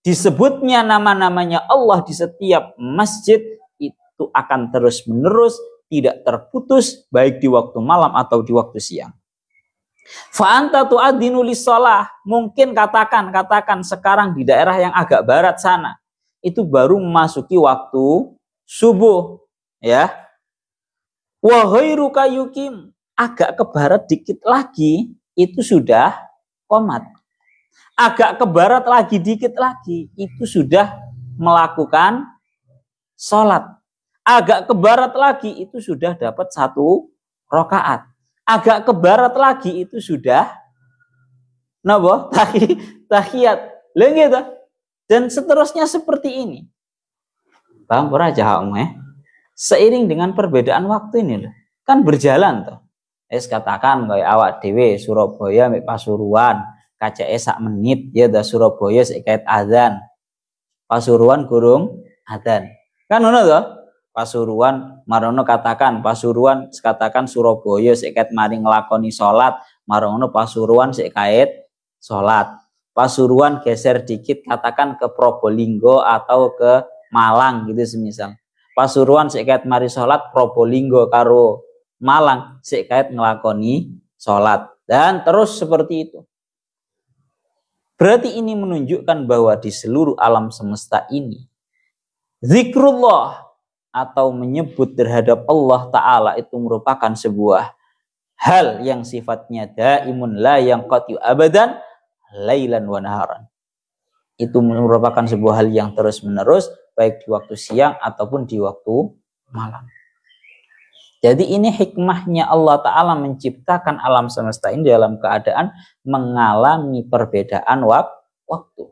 disebutnya nama-namanya Allah di setiap masjid itu akan terus-menerus, tidak terputus, baik di waktu malam atau di waktu siang. Fa anta tu'adzinu lis-shalah, mungkin katakan sekarang di daerah yang agak barat sana itu baru memasuki waktu subuh ya. Wa ghairuka yukim, agak ke barat dikit lagi itu sudah qomat. Agak ke barat lagi dikit lagi itu sudah melakukan sholat. Agak ke barat lagi itu sudah dapat 1 rakaat. Agak ke barat lagi itu sudah tahiyat. Lha gitu. Dan seterusnya seperti ini. Paham ora jahamu ya? Seiring dengan perbedaan waktu ini loh, kan berjalan toh. Katakan kayak awak dhewe Surabaya mek Pasuruan, kaceke sak menit ya dah Surabaya sik kait azan. Pasuruan gurung azan. Kan ngono toh? Pasuruan marono katakan Surabaya sik kait mari nglakoni salat, marono Pasuruan sik kait salat. Pasuruan geser dikit katakan ke Probolinggo atau ke Malang gitu semisal. Pasuruan sik kait mari salat, Probolinggo karo Malang sik kait nglakoni salat, dan terus seperti itu. Berarti ini menunjukkan bahwa di seluruh alam semesta ini zikrullah atau menyebut terhadap Allah Ta'ala itu merupakan sebuah hal yang sifatnya daimun la yanqati abadan lailan wa naharan. Itu merupakan sebuah hal yang terus menerus baik di waktu siang ataupun di waktu malam. Jadi ini hikmahnya Allah Ta'ala menciptakan alam semesta ini dalam keadaan mengalami perbedaan waktu.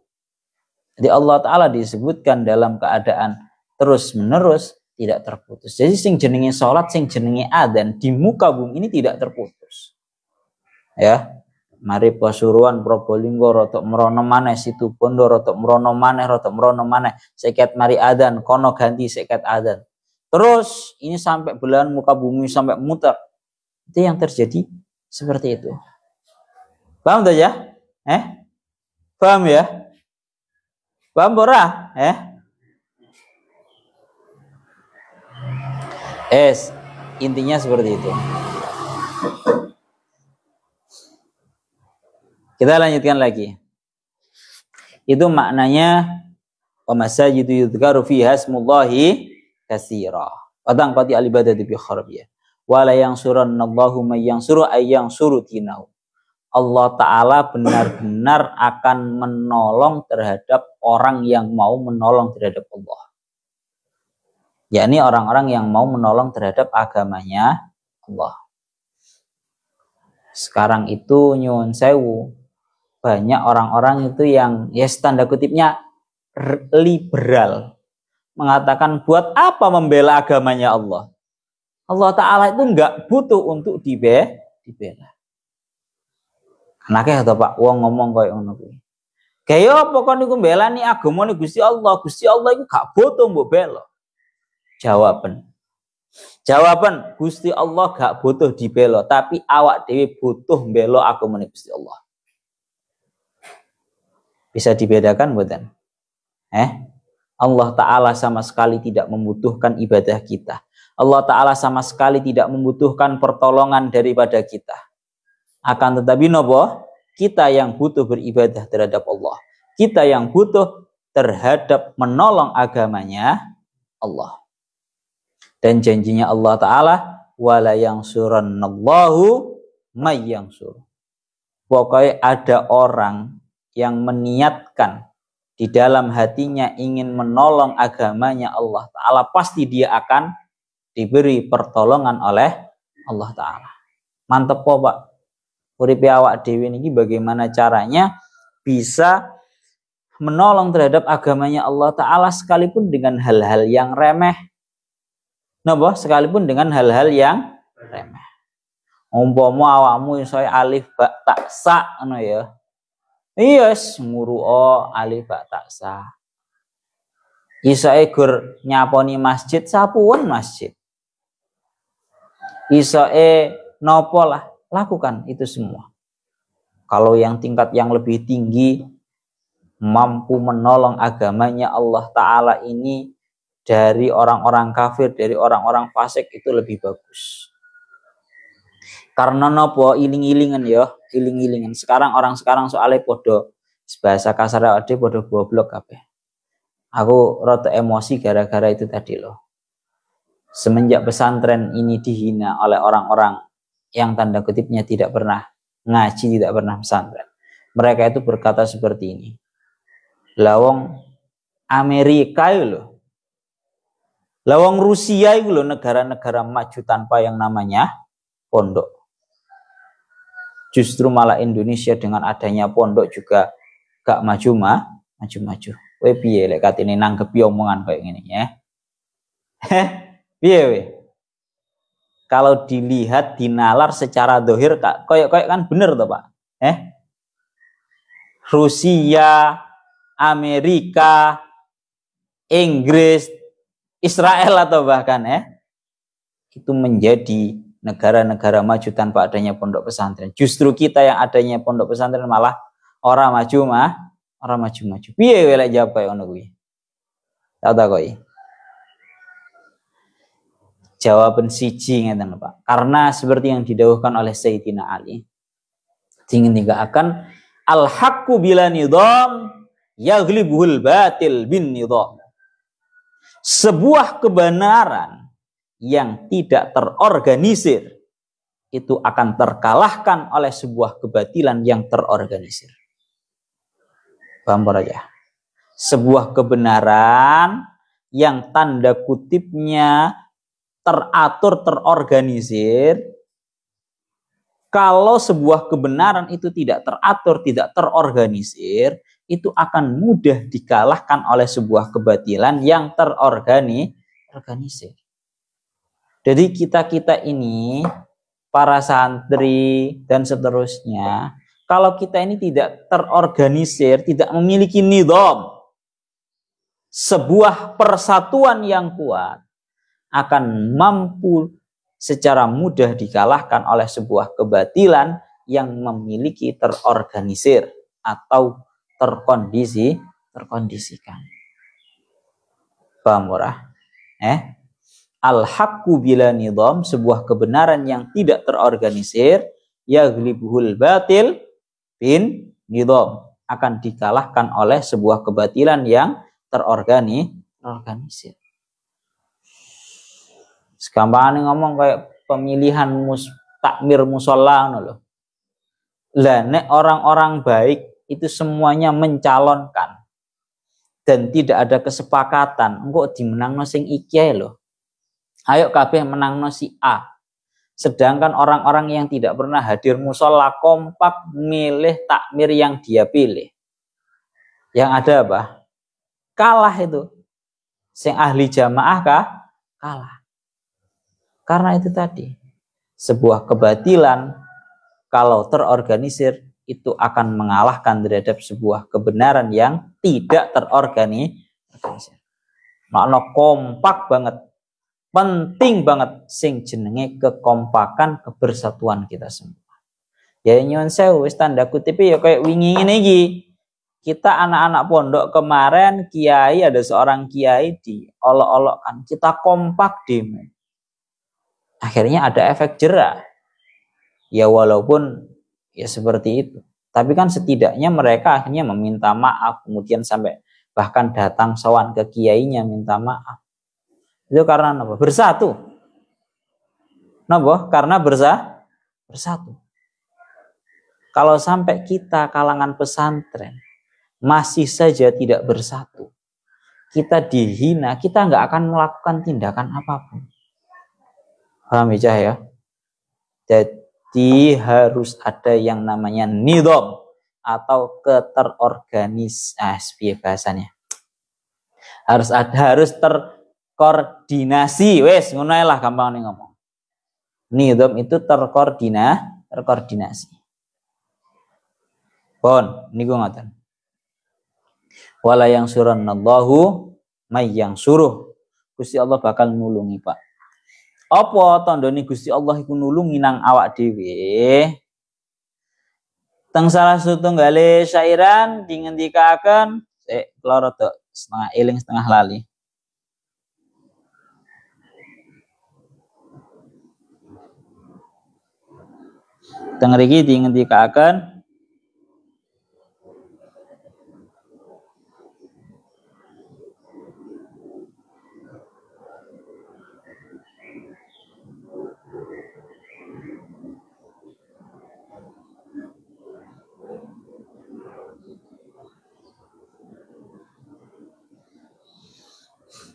Jadi Allah Ta'ala disebutkan dalam keadaan terus menerus tidak terputus. Jadi sing jenenge sholat, sing jenenge adzan di muka bumi ini tidak terputus. Ya, mari Pasuruan, Probolinggo, rotok merono maneh, situ Bondo, rotok merono maneh, seket mari adzan, kono ganti seket adzan. Terus ini sampai belahan muka bumi sampai muter. Itu yang terjadi seperti itu. Paham tuh ya? Paham ya? Paham ora? Intinya seperti itu. Kita lanjutkan lagi. Itu maknanya wa masajidu yudhkaru fiha ismullahi katsira. Padang qati al-ibadati bi kharabiyah. Wa la yansurannallahu may yansuru ay yansuru dinahu. Allah Ta'ala benar-benar akan menolong terhadap orang yang mau menolong terhadap Allah. Yakni orang-orang yang mau menolong terhadap agamanya Allah. Sekarang itu nyuwun sewu, banyak orang-orang itu yang tanda kutipnya liberal. Mengatakan buat apa membela agamanya Allah. Allah Ta'ala itu enggak butuh untuk dibela. Anake atau Pak wong ngomong koyo ngono kuwi. Kaya apa kon niku mbelani agamane Gusti Allah? Gusti Allah iku gak butuh mbok bela. Jawaban Gusti Allah gak butuh dibela, tapi awak dhewe butuh mbela agamane Gusti Allah. Bisa dibedakan mboten? Allah Ta'ala sama sekali tidak membutuhkan ibadah kita. Allah Ta'ala sama sekali tidak membutuhkan pertolongan daripada kita. Akan tetapi nopo, kita yang butuh beribadah terhadap Allah. Kita yang butuh terhadap menolong agamanya Allah. Dan janjinya Allah Ta'ala, wala yansurannallahu may yansur. Pokoknya ada orang yang meniatkan di dalam hatinya ingin menolong agamanya Allah Ta'ala, pasti dia akan diberi pertolongan oleh Allah Ta'ala. Mantep po Pak. Uripe awak dhewe niki bagaimana caranya bisa menolong terhadap agamanya Allah Ta'ala sekalipun dengan hal-hal yang remeh. Napa? Sekalipun dengan hal-hal yang remeh. Umpama awakmu iso alif ba ta sa ngono ya. Iya wis muru'a alif ba ta sa. Iso gur nyaponi masjid, sapuan masjid. Iso nopo lah, lakukan itu semua. Kalau yang tingkat yang lebih tinggi, mampu menolong agamanya Allah Ta'ala ini dari orang-orang kafir, dari orang-orang fasik, itu lebih bagus. Karena nopo iling-ilingan ya, iling-ilingan. Orang sekarang soalnya podo, bahasa kasar ade podo goblok kabeh. Aku rada emosi gara-gara itu tadi loh. Semenjak pesantren ini dihina oleh orang-orang yang tanda kutipnya tidak pernah ngaji, tidak pernah pesantren. Mereka itu berkata seperti ini. Lawang Amerika itu loh. Lawang Rusia itu loh, negara-negara maju tanpa yang namanya pondok. Justru malah Indonesia dengan adanya pondok juga gak maju-maju. Weh piye lek katene nanggepi omongan kayak gini ya. Piye weh? Kalau dilihat dinalar secara dohir kayak kan bener toh Pak? Rusia, Amerika, Inggris, Israel atau bahkan itu menjadi negara-negara maju tanpa adanya pondok pesantren. Justru kita yang adanya pondok pesantren malah orang maju. Piye welek jawab kaya ngono kuwi? Tak takoki. Jawaban siji ngeten Pak. Karena seperti yang didhawuhkan oleh Sayyidina Ali. Ingin akan al-haqqu bila nidham yaghlibuhul batil bin nidham. Sebuah kebenaran yang tidak terorganisir itu akan terkalahkan oleh sebuah kebatilan yang terorganisir. Paham aja. Sebuah kebenaran yang tanda kutipnya teratur, terorganisir. Kalau sebuah kebenaran itu tidak teratur, tidak terorganisir, itu akan mudah dikalahkan oleh sebuah kebatilan yang terorganisir. Jadi kita ini, para santri dan seterusnya, kalau kita ini tidak terorganisir, tidak memiliki nidham, sebuah persatuan yang kuat, akan mampu secara mudah dikalahkan oleh sebuah kebatilan yang memiliki terorganisir atau terkondisikan. Paham ora? Al-haqqu bila nidham, sebuah kebenaran yang tidak terorganisir, yaghlibuhul batil bin nidham, akan dikalahkan oleh sebuah kebatilan yang terorganisir. Segampangnya ngomong kayak pemilihan takmir musola loh. Lah nek orang-orang baik itu semuanya mencalonkan dan tidak ada kesepakatan engko dimenangno sing iki loh. Ayo kabeh menangno si A. Sedangkan orang-orang yang tidak pernah hadir musola kompak milih takmir yang dia pilih. Yang ada apa? Kalah itu. Sing ahli jamaah kalah. Karena itu tadi, sebuah kebatilan kalau terorganisir itu akan mengalahkan terhadap sebuah kebenaran yang tidak terorganisir. Makna kompak banget, penting banget sing jenenge kekompakan, kebersatuan kita semua. Ya nyuwun sewu wis tanda kutip ya kayak wingi ngene iki. Kita anak-anak pondok kemarin kiai, ada seorang kiai diolok-olokkan, kita kompak demo. Akhirnya ada efek jera. Ya walaupun ya seperti itu. Tapi kan setidaknya mereka akhirnya meminta maaf. Kemudian sampai bahkan datang sowan ke kiainya minta maaf. Itu karena apa? Bersatu. Napa? Karena bersatu. Kalau sampai kita kalangan pesantren masih saja tidak bersatu, kita dihina, kita nggak akan melakukan tindakan apapun. Paham ya? Jadi harus ada yang namanya nidham atau keterorganisasi bahasanya. Harus terkoordinasi, wes ngono lah gampang nih ngomong. Nidham itu terkoordinasi. Pon niku ngoten. Wala yang surannallahu may yang suruh. Gusti Allah bakal nulungi, Pak. Apa tandane Gusti Allah iku nulungi nang awak dhewe? Teng salah satunggale syairan dingendikaken, kula rada setengah eling setengah lali. Teng mriki dingendikaken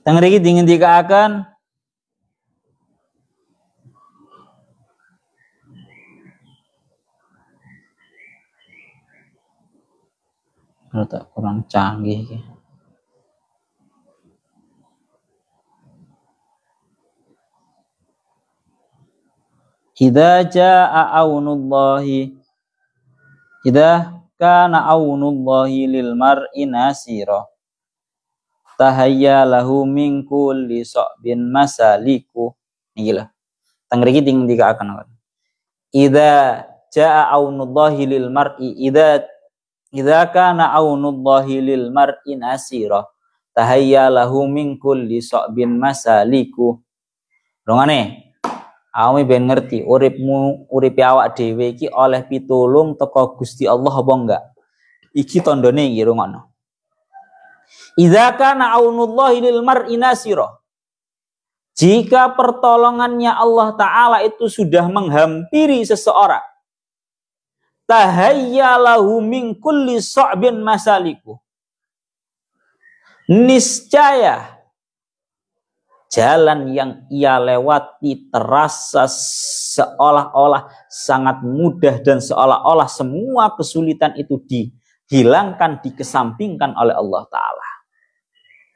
Tengriki dingin dikaakan rada kurang canggih. Idza jaa aunullahi idza kana aunullahi lil mar'i nasira tahayya lahu min kulli sa'bin masaliku. Niki lho. Teng mriki ting dikaaken. Idza jaa aunullahi lil mar'i idza kana aunullahi lil mar'i nasira tahayya lahu min kulli sa'bin masaliku. Rongane awake ben ngerti uripe awak dhewe iki oleh pitulung teko Gusti Allah apa enggak? Iki tandane iki rungono. Idza kana aunullahi lil mar'i nasira. Jika pertolongannya Allah Ta'ala itu sudah menghampiri seseorang, tahayyalahu min kulli sa'bin masaliku. Niscaya jalan yang ia lewati terasa seolah-olah sangat mudah dan seolah-olah semua kesulitan itu dihilangkan, dikesampingkan oleh Allah Ta'ala.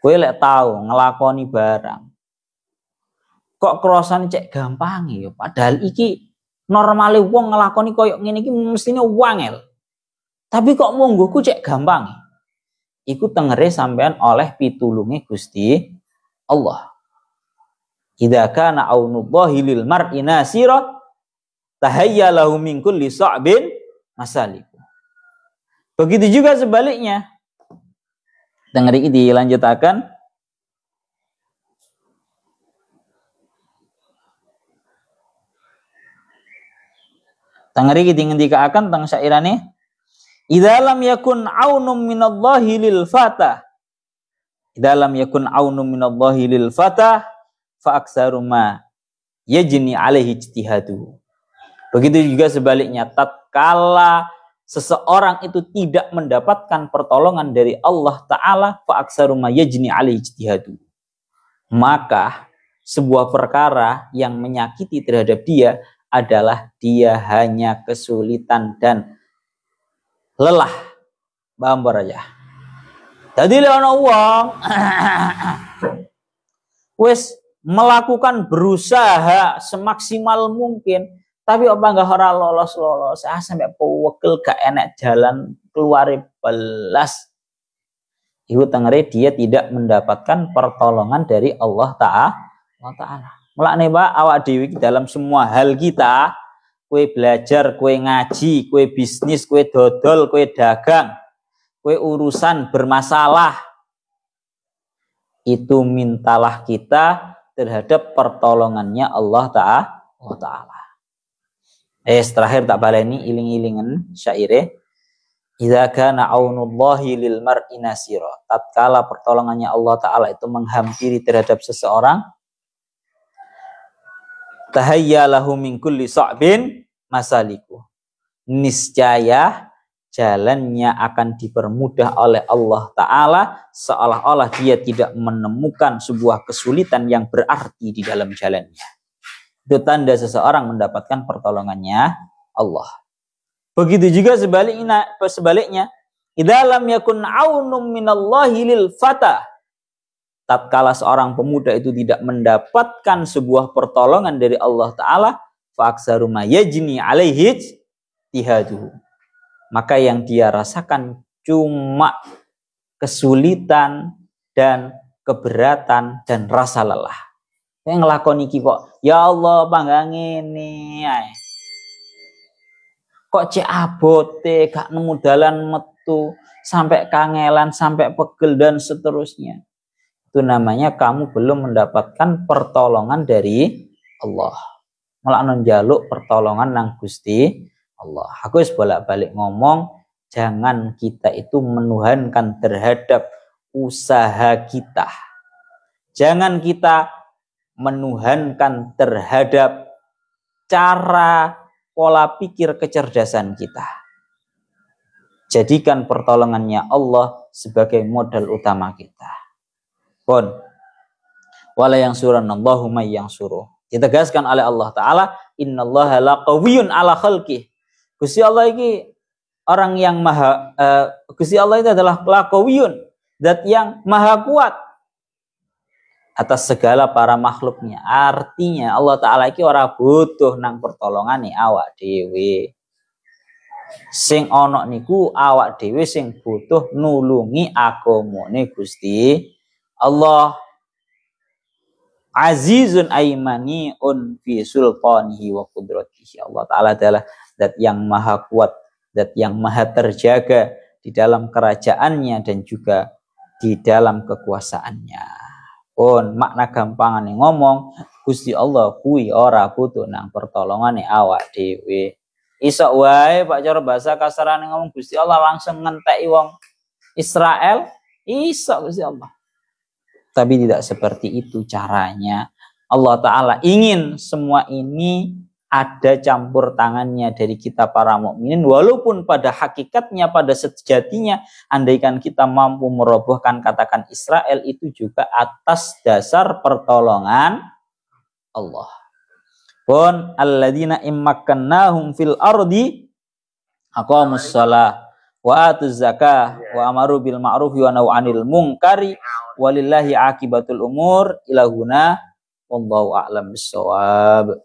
Kowe lek tahu ngelakoni barang, kok kerosane cek gampang ya, padahal iki normale wong ngelakoni koyok ngene iki mestine wangel. Tapi kok monggoku cek gampang. Iku tengere sampean oleh pitulunge Gusti Allah. Idza kana aunullahi lil mar'i nasira tahayya lahu min kulli sa'bin masaliku. Begitu juga sebaliknya. Tengeri iki dilanjutaken. Tengeri iki ngendikaaken teng syairane, idza lam yakun aunum minallahi lil fata. Idza lam yakun aunum minallahi lil fata fa aktsaru ma yajni alaihi ijtihadu. Begitu juga sebaliknya, tatkala seseorang itu tidak mendapatkan pertolongan dari Allah Ta'ala, fa aktsaru ma yajni alaihi ijtihadu, maka sebuah perkara yang menyakiti terhadap dia adalah dia hanya kesulitan dan lelah. Bambar aja. Jadi ana wong wis melakukan berusaha semaksimal mungkin, tapi apa enggak ora lolos-lolos, sampai pewekil gak enak jalan keluar belas. Iku tengere dia tidak mendapatkan pertolongan dari Allah Ta'ala. Mulane Pak, awak dhewe dalam semua hal kita, kue belajar, kue ngaji, kue bisnis, kue dodol, kue dagang, kue urusan bermasalah, itu mintalah kita terhadap pertolongannya Allah Ta'ala. Terakhir tak baleni iling-ilingen syaire. Idza kana aunullahi lil mar'i nasira. Tatkala pertolongannya Allah Ta'ala itu menghampiri terhadap seseorang, tahayya lahu min kulli sa'bin masaliku. Niscaya jalannya akan dipermudah oleh Allah Ta'ala, seolah-olah dia tidak menemukan sebuah kesulitan yang berarti di dalam jalannya. Itu tanda seseorang mendapatkan pertolongannya Allah. Begitu juga sebaliknya, idza lam yakun aunum minallahi lil fata. Tatkala seorang pemuda itu tidak mendapatkan sebuah pertolongan dari Allah Ta'ala, fa aktsaru ma yajni alaihi ijtihaduhu, maka yang dia rasakan cuma kesulitan dan keberatan dan rasa lelah. Yang ngelakoni iki kok, ya Allah panggang ngene ae. Kok cek abote, gak nemu dalan metu, sampai kangelan, sampai pegel dan seterusnya. Itu namanya kamu belum mendapatkan pertolongan dari Allah. Malah njaluk pertolongan nang Gusti Allah. Aku wis bolak-balik ngomong, jangan kita itu menuhankan terhadap usaha kita. Jangan kita menuhankan terhadap cara pola pikir kecerdasan kita. Jadikan pertolongannya Allah sebagai modal utama kita. Pun wala yang suranallahu may yang suruh. Ditegaskan oleh Allah Ta'ala, innallaha laqawiyyun ala khalqih. Gusti Allah ini orang yang maha, Gusti Allah itu adalah laqawiyyun, zat yang maha kuat atas segala para makhluknya. Artinya Allah Ta'ala iki ora butuh nang pertolongane awak dhewe. Sing ana niku awak dhewe sing butuh nulungi agamane Gusti Allah. Azizun aymaniun fi sultanihi wa qudratihi. Allah Ta'ala adalah zat yang maha kuat, zat yang maha terjaga di dalam kerajaannya dan juga di dalam kekuasaannya. Pun makna gampangan yang ngomong, Gusti Allah kuwi ora butuh nang pertolongane awak dhewe. Isok wae Pak cara bahasa kasarane ngomong Gusti Allah langsung ngenteki wong Israel, isok Gusti Allah. Tapi tidak seperti itu caranya. Allah Ta'ala ingin semua ini ada campur tangannya dari kita para mukminin, walaupun pada hakikatnya, pada sejatinya, andaikan kita mampu merobohkan katakan Israel, itu juga atas dasar pertolongan Allah. Pun alladzina immakkannahum fil ardi aqamus shalah wa atuz zakah wa amaru bil ma'ruf wa nahu 'anil munkari walillahi akibatul umur ilahuna wallahu a'lam bissawab.